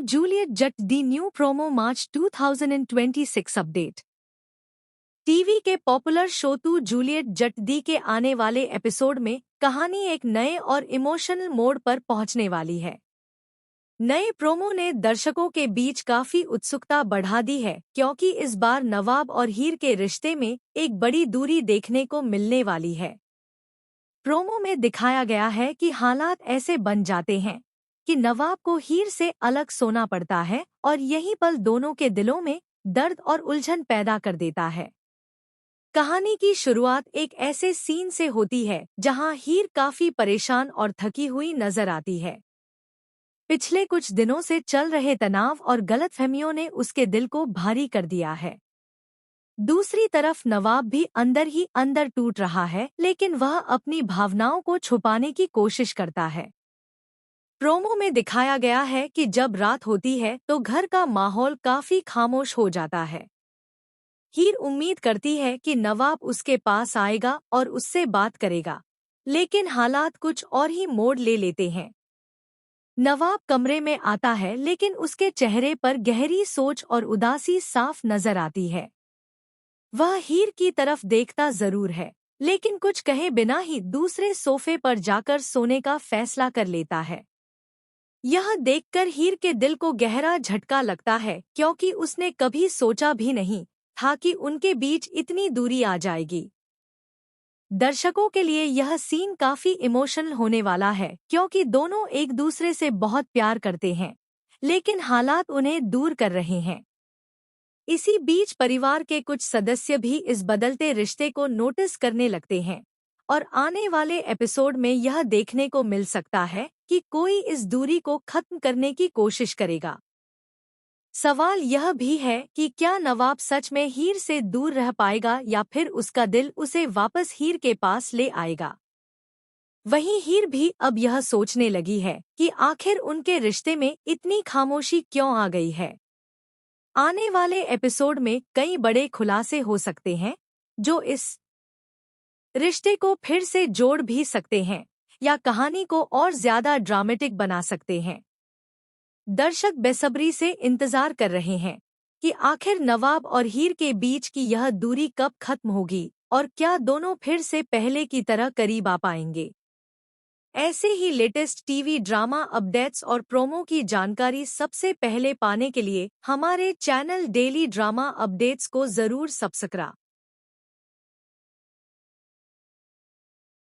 Juliet Jut the new promo March 2026 update। TV के popular show to Juliet जट दी के आने वाले एपिसोड में कहानी एक नए और इमोशनल मोड़ पर पहुंचने वाली है। नए प्रोमो ने दर्शकों के बीच काफी उत्सुकता बढ़ा दी है, क्योंकि इस बार नवाब और हीर के रिश्ते में एक बड़ी दूरी देखने को मिलने वाली है। प्रोमो में दिखाया गया है कि हालात ऐसे बन जाते हैं कि नवाब को हीर से अलग सोना पड़ता है और यही पल दोनों के दिलों में दर्द और उलझन पैदा कर देता है। कहानी की शुरुआत एक ऐसे सीन से होती है जहां हीर काफी परेशान और थकी हुई नजर आती है। पिछले कुछ दिनों से चल रहे तनाव और गलतफहमियों ने उसके दिल को भारी कर दिया है। दूसरी तरफ नवाब भी अंदर ही अंदर टूट रहा है, लेकिन वह अपनी भावनाओं को छुपाने की कोशिश करता है। प्रोमो में दिखाया गया है कि जब रात होती है तो घर का माहौल काफी खामोश हो जाता है। हीर उम्मीद करती है कि नवाब उसके पास आएगा और उससे बात करेगा, लेकिन हालात कुछ और ही मोड़ ले लेते हैं। नवाब कमरे में आता है, लेकिन उसके चेहरे पर गहरी सोच और उदासी साफ नजर आती है। वह हीर की तरफ देखता जरूर है, लेकिन कुछ कहे बिना ही दूसरे सोफे पर जाकर सोने का फैसला कर लेता है। यह देखकर हीर के दिल को गहरा झटका लगता है, क्योंकि उसने कभी सोचा भी नहीं था कि उनके बीच इतनी दूरी आ जाएगी। दर्शकों के लिए यह सीन काफी इमोशनल होने वाला है, क्योंकि दोनों एक दूसरे से बहुत प्यार करते हैं, लेकिन हालात उन्हें दूर कर रहे हैं। इसी बीच परिवार के कुछ सदस्य भी इस बदलते रिश्ते को नोटिस करने लगते हैं और आने वाले एपिसोड में यह देखने को मिल सकता है कि कोई इस दूरी को खत्म करने की कोशिश करेगा। सवाल यह भी है कि क्या नवाब सच में हीर से दूर रह पाएगा या फिर उसका दिल उसे वापस हीर के पास ले आएगा। वहीं हीर भी अब यह सोचने लगी है कि आखिर उनके रिश्ते में इतनी खामोशी क्यों आ गई है। आने वाले एपिसोड में कई बड़े खुलासे हो सकते हैं, जो इस रिश्ते को फिर से जोड़ भी सकते हैं या कहानी को और ज्यादा ड्रामेटिक बना सकते हैं। दर्शक बेसब्री से इंतजार कर रहे हैं कि आखिर नवाब और हीर के बीच की यह दूरी कब खत्म होगी और क्या दोनों फिर से पहले की तरह करीब आ पाएंगे। ऐसे ही लेटेस्ट टीवी ड्रामा अपडेट्स और प्रोमो की जानकारी सबसे पहले पाने के लिए हमारे चैनल डेली ड्रामा अपडेट्स को जरूर सब्सक्राइब